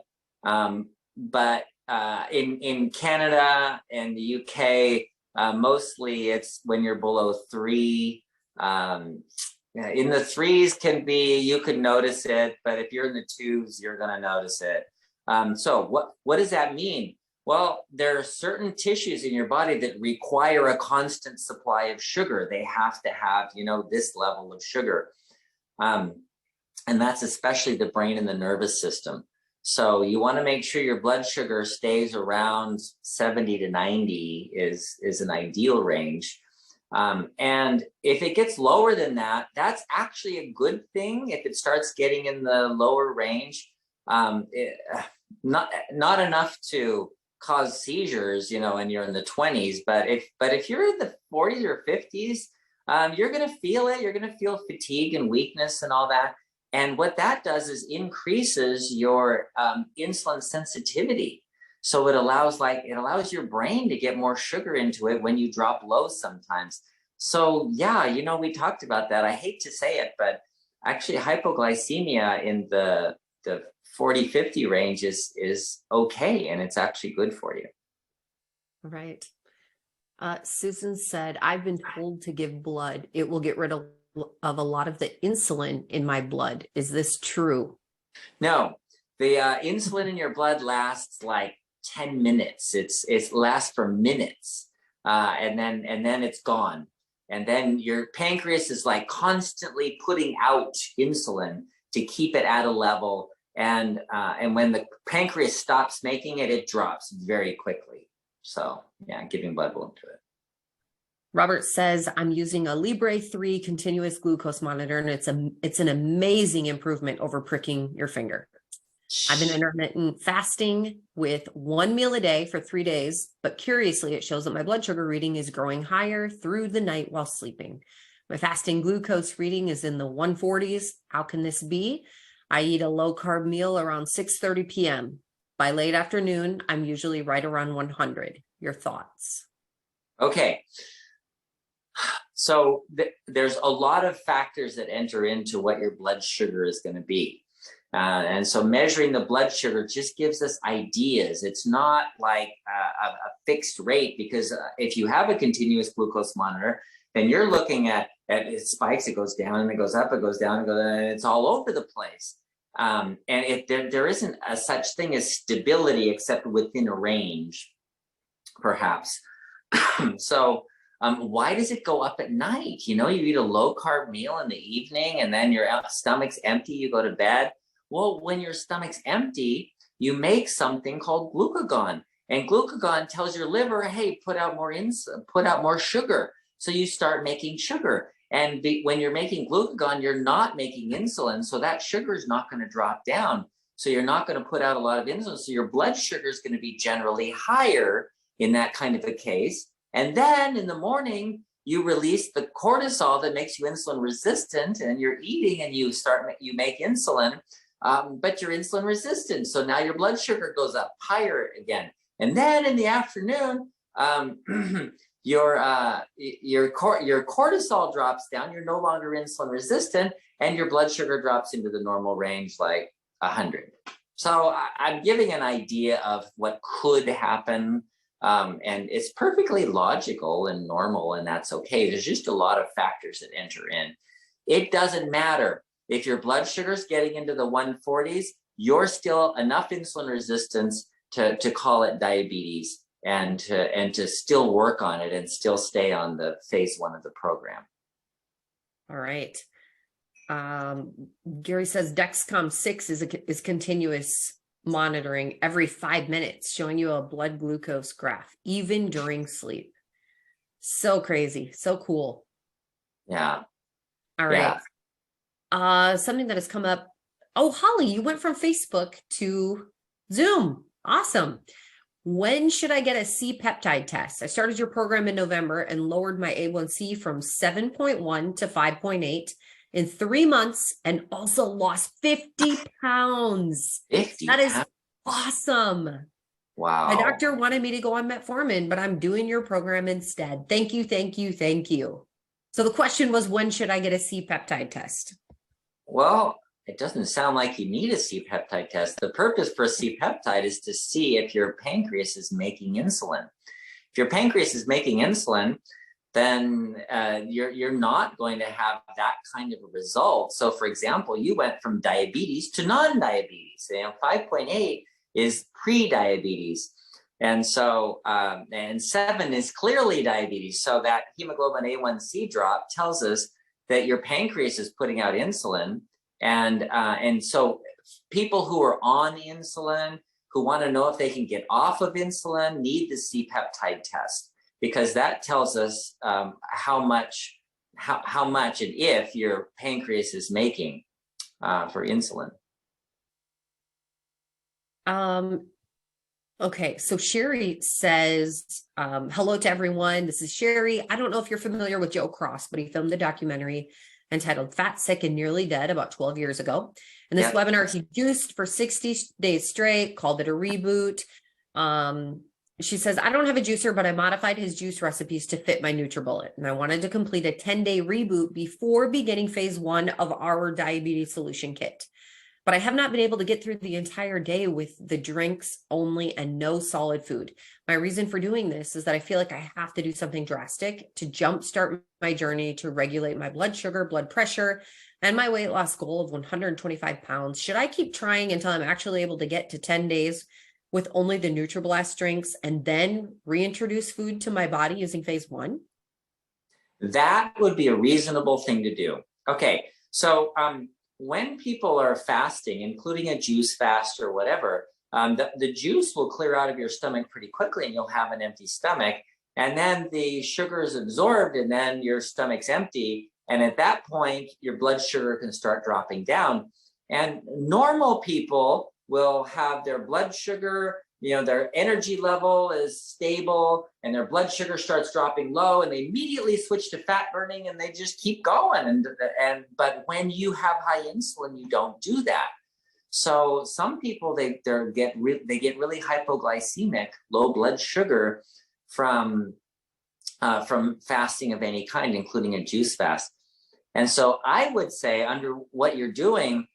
But in Canada and the UK, mostly it's when you're below 3. In the 3s you could notice it, but if you're in the 2s, you're going to notice it. So what does that mean? Well, there are certain tissues in your body that require a constant supply of sugar. They have to have, this level of sugar. And that's especially the brain and the nervous system. So you want to make sure your blood sugar stays around 70 to 90 is an ideal range. And if it gets lower than that, that's actually a good thing. If it starts getting in the lower range, not enough to cause seizures, and you're in the 20s, but if you're in the 40s or 50s, you're going to feel it. You're going to feel fatigue and weakness and all that. And what that does is increases your insulin sensitivity. So it allows your brain to get more sugar into it when you drop low sometimes. So yeah, we talked about that. I hate to say it, but actually hypoglycemia in the 40-50 range is okay, and it's actually good for you. Right. Susan said, I've been told to give blood. It will get rid of of a lot of the insulin in my blood. Is this true? No, the insulin in your blood lasts like 10 minutes. It lasts for minutes, and then it's gone. And then your pancreas is like constantly putting out insulin to keep it at a level. And when the pancreas stops making it, it drops very quickly. So yeah, giving blood will do it. Robert says, I'm using a Libre 3 continuous glucose monitor, and it's an amazing improvement over pricking your finger. I've been intermittent fasting with 1 meal a day for 3 days, but curiously, it shows that my blood sugar reading is growing higher through the night while sleeping. My fasting glucose reading is in the 140s. How can this be? I eat a low-carb meal around 6:30 p.m. By late afternoon, I'm usually right around 100. Your thoughts? Okay. So there's a lot of factors that enter into what your blood sugar is going to be. And so measuring the blood sugar just gives us ideas. It's not like a fixed rate, because if you have a continuous glucose monitor, then you're looking at it spikes, it goes down, and it goes up, it goes down, and it's all over the place. And there isn't a such thing as stability except within a range, perhaps. So why does it go up at night? You eat a low carb meal in the evening, and then your stomach's empty, you go to bed. Well, when your stomach's empty, you make something called glucagon, and glucagon tells your liver, hey, put out more insulin, put out more sugar. So you start making sugar. And when you're making glucagon, you're not making insulin. So that sugar is not going to drop down. So you're not going to put out a lot of insulin. So your blood sugar is going to be generally higher in that kind of a case. And then in the morning, you release the cortisol that makes you insulin resistant, and you're eating and you make insulin, but you're insulin resistant. So now your blood sugar goes up higher again. And then in the afternoon, your cortisol drops down. You're no longer insulin resistant, and your blood sugar drops into the normal range, like 100. So I'm giving an idea of what could happen. And it's perfectly logical and normal, and that's okay. There's just a lot of factors that enter in. It doesn't matter if your blood sugar is getting into the 140s, you're still enough insulin resistance to call it diabetes, and to still work on it and still stay on the phase 1 of the program. All right. Gary says Dexcom 6 is continuous monitoring every 5 minutes, showing you a blood glucose graph, even during sleep. So crazy. So cool. Yeah. All right. Yeah. Something that has come up. Oh, Holly, you went from Facebook to Zoom. Awesome. When should I get a Cpeptide test? I started your program in November and lowered my A1C from 7.1 to 5.8 in 3 months, and also lost 50 pounds. 50 That is awesome. Wow. My doctor wanted me to go on metformin, but I'm doing your program instead. Thank you, thank you, thank you. So the question was, when should I get a Cpeptide test? Well, it doesn't sound like you need a Cpeptide test. The purpose for Cpeptide is to see if your pancreas is making insulin. If your pancreas is making insulin, then you're not going to have that kind of a result. So for example, you went from diabetes to non-diabetes. 5.8 is pre-diabetes. And so, and 7 is clearly diabetes. So that hemoglobin A1C drop tells us that your pancreas is putting out insulin. And so people who are on and who want to know if they can get off of insulin need the Cpeptide test, because that tells us how much and if your pancreas is making for insulin. Okay, so Sherry says, hello to everyone. This is Sherry. I don't know if you're familiar with Joe Cross, but he filmed a documentary entitled Fat, Sick, and Nearly Dead about 12 years ago. In this webinar, he juiced for 60 days straight, called it a reboot. She says, I don't have a juicer, but I modified his juice recipes to fit my NutriBullet. And I wanted to complete a 10-day reboot before beginning phase 1 of our diabetes solution kit. but I have not been able to get through the entire day with the drinks only and no solid food. My reason for doing this is that I feel like I have to do something drastic to jumpstart my journey to regulate my blood sugar, blood pressure, and my weight loss goal of 125 pounds. Should I keep trying until I'm actually able to get to 10 days with only the NutriBlast drinks and then reintroduce food to my body using phase 1? That would be a reasonable thing to do. Okay, so when people are fasting, including a juice fast or whatever, the juice will clear out of your stomach pretty quickly and you'll have an empty stomach. And then the sugar is absorbed and then your stomach's empty. And at that point, your blood sugar can start dropping down. And normal people will have their blood sugar, their energy level is stable and their blood sugar starts dropping low and they immediately switch to fat burning and they just keep going. But when you have high insulin, you don't do that. So some people, they get really hypoglycemic, low blood sugar from fasting of any kind, including a juice fast. And so I would say under what you're doing,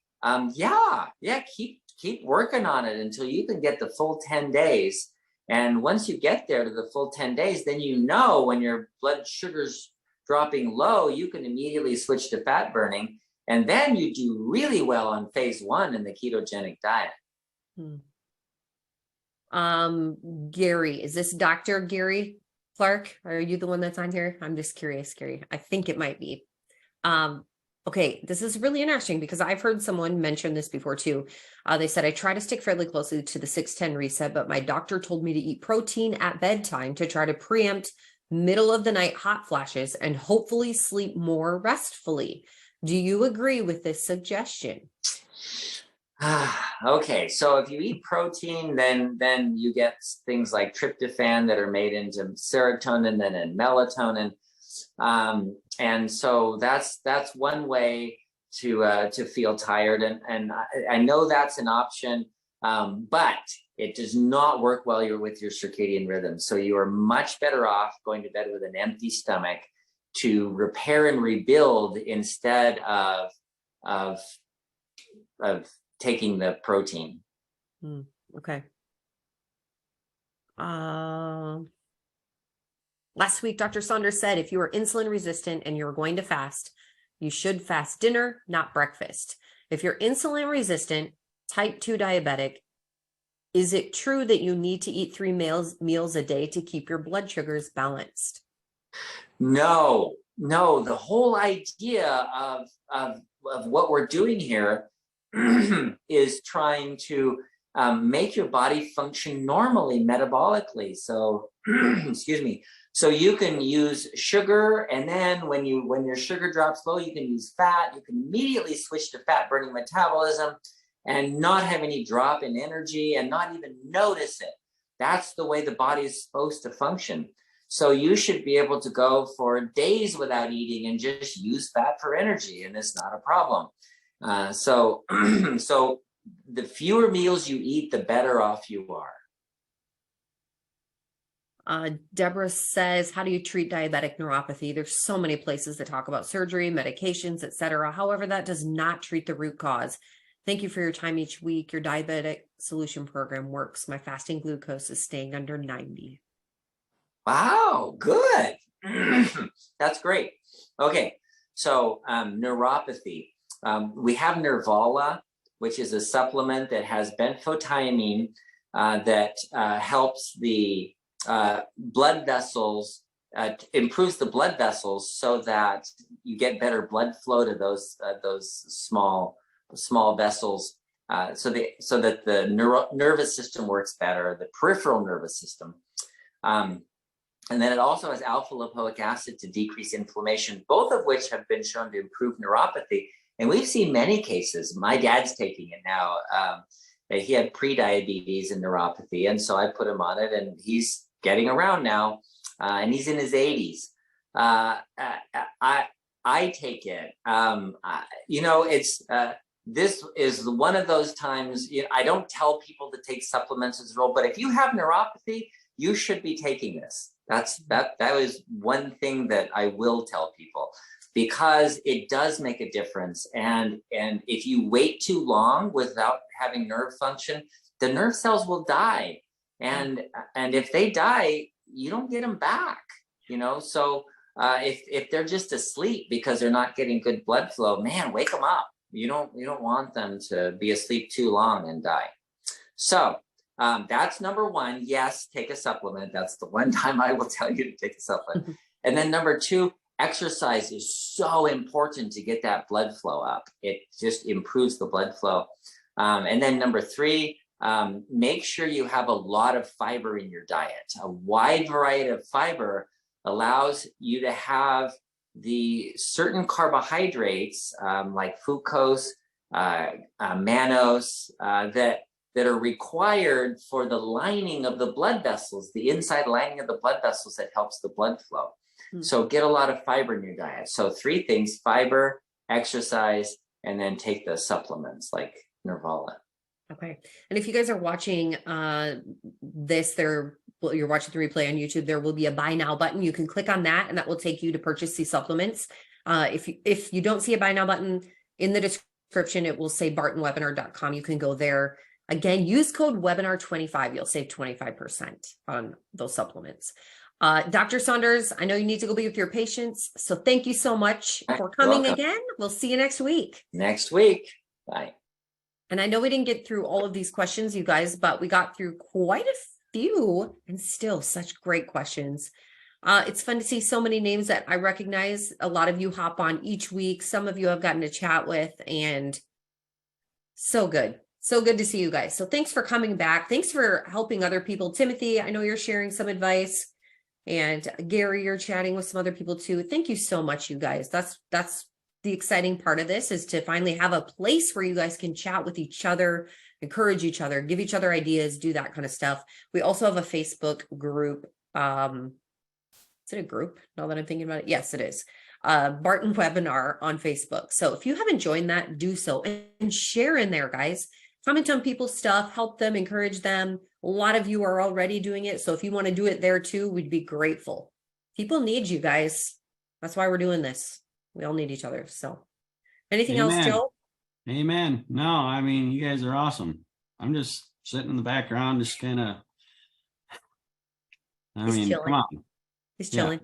keep working on it until you can get the full 10 days. And once you get there to the full 10 days, then when your blood sugar's dropping low, you can immediately switch to fat burning. And then you do really well on phase 1 in the ketogenic diet. Gary, is this Dr. Gary Clark? Are you the one that's on here? I'm just curious, Gary. I think it might be. Okay, this is really interesting because I've heard someone mention this before too. They said, I try to stick fairly closely to the 6-10 reset, but my doctor told me to eat protein at bedtime to try to preempt middle of the night hot flashes and hopefully sleep more restfully. Do you agree with this suggestion? Okay, so if you eat protein, then you get things like tryptophan that are made into serotonin and melatonin. And so that's one way to feel tired. And I know that's an option, but it does not work while you're with your circadian rhythm. So you are much better off going to bed with an empty stomach to repair and rebuild instead of taking the protein. Okay. Last week, Dr. Saunders said, if you are insulin resistant and you're going to fast, you should fast dinner, not breakfast. If you're insulin resistant, type 2 diabetic, is it true that you need to eat 3 meals a day to keep your blood sugars balanced? No. The whole idea of what we're doing here is trying to make your body function normally metabolically. So, excuse me. So you can use sugar, and then when your sugar drops low, you can use fat. You can immediately switch to fat burning metabolism and not have any drop in energy and not even notice it. That's the way the body is supposed to function. So you should be able to go for days without eating and just use fat for energy, and it's not a problem. So the fewer meals you eat, the better off you are. Deborah says, how do you treat diabetic neuropathy? There's so many places that talk about surgery, medications, etc. However, that does not treat the root cause. Thank you for your time each week. Your diabetic solution program works. My fasting glucose is staying under 90. Wow, good. That's great. Okay, so neuropathy. We have Nervala, which is a supplement that has benfotiamine that helps the blood vessels, improves the blood vessels so that you get better blood flow to those small vessels, so that the nervous system works better, the peripheral nervous system. And then it also has alpha lipoic acid to decrease inflammation, both of which have been shown to improve neuropathy. And we've seen many cases. My dad's taking it now. He had pre-diabetes and neuropathy, and so I put him on it, and he's getting around now, and he's in his 80s. I take it. This is one of those times. I don't tell people to take supplements as well, but if you have neuropathy, you should be taking this. That is one thing that I will tell people. because it does make a difference. And if you wait too long without having nerve function, the nerve cells will die. And if they die, you don't get them back, you know? So if they're just asleep because they're not getting good blood flow, man, wake them up. You don't want them to be asleep too long and die. So that's number one. Yes, take a supplement. That's the one time I will tell you to take a supplement. And then number two, exercise is so important to get that blood flow up. It just improves the blood flow. And then number three, make sure you have a lot of fiber in your diet. A wide variety of fiber allows you to have the certain carbohydrates like fructose, mannose, that are required for the lining of the blood vessels, the inside lining of the blood vessels that helps the blood flow. So get a lot of fiber in your diet. So three things: fiber, exercise, and then take the supplements like Nervala. Okay. And if you guys are watching this, you're watching the replay on YouTube, there will be a buy now button. You can click on that and that will take you to purchase these supplements. If you don't see a buy now button in the description, it will say bartonwebinar.com. You can go there. Again, use code webinar25. You'll save 25% on those supplements. Dr. Saunders, I know you need to go be with your patients. So thank you so much for coming again. We'll see you next week. Next week. Bye. And I know we didn't get through all of these questions, you guys, but we got through quite a few and still such great questions. It's fun to see so many names that I recognize. A lot of you hop on each week. Some of you I've gotten to chat with, and so good. So good to see you guys. So thanks for coming back. Thanks for helping other people. Timothy, I know you're sharing some advice. And Gary, you're chatting with some other people too. Thank you so much, you guys. That's the exciting part of this, is to finally have a place where you guys can chat with each other, encourage each other, give each other ideas, do that kind of stuff. We also have a Facebook group. Is it a group? Now that I'm thinking about it. Yes, it is. Barton Webinar on Facebook. So if you haven't joined that, do so and share in there, guys. Comment on people's stuff, help them, encourage them. A lot of you are already doing it. So if you want to do it there too, we'd be grateful. People need you guys. That's why we're doing this. We all need each other. So anything else, Joe? Amen. No, I mean, you guys are awesome. I'm just sitting in the background, just kind of, Chilling. Come on. He's chilling.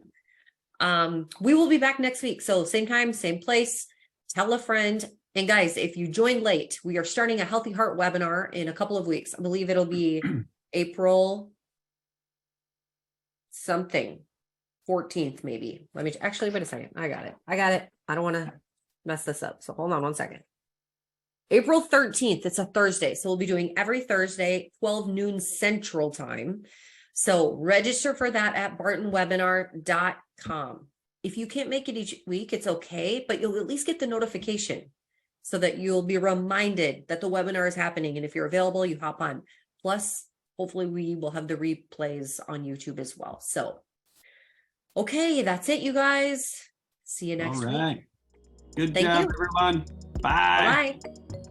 Yeah. We will be back next week. So same time, same place. Tell a friend. And guys, if you joined late, we are starting a Healthy Heart webinar in a couple of weeks. I believe it'll be April something, 14th maybe. Let me actually, wait a second. I got it. I don't want to mess this up. So hold on one second. April 13th. It's a Thursday. So we'll be doing every Thursday, 12 noon Central Time. So register for that at bartonwebinar.com. If you can't make it each week, it's okay, but you'll at least get the notification so that you'll be reminded that the webinar is happening. And if you're available, you hop on. Plus, hopefully we will have the replays on YouTube as well. So, okay, that's it, you guys. See you next week. Good job, everyone. Bye. Bye.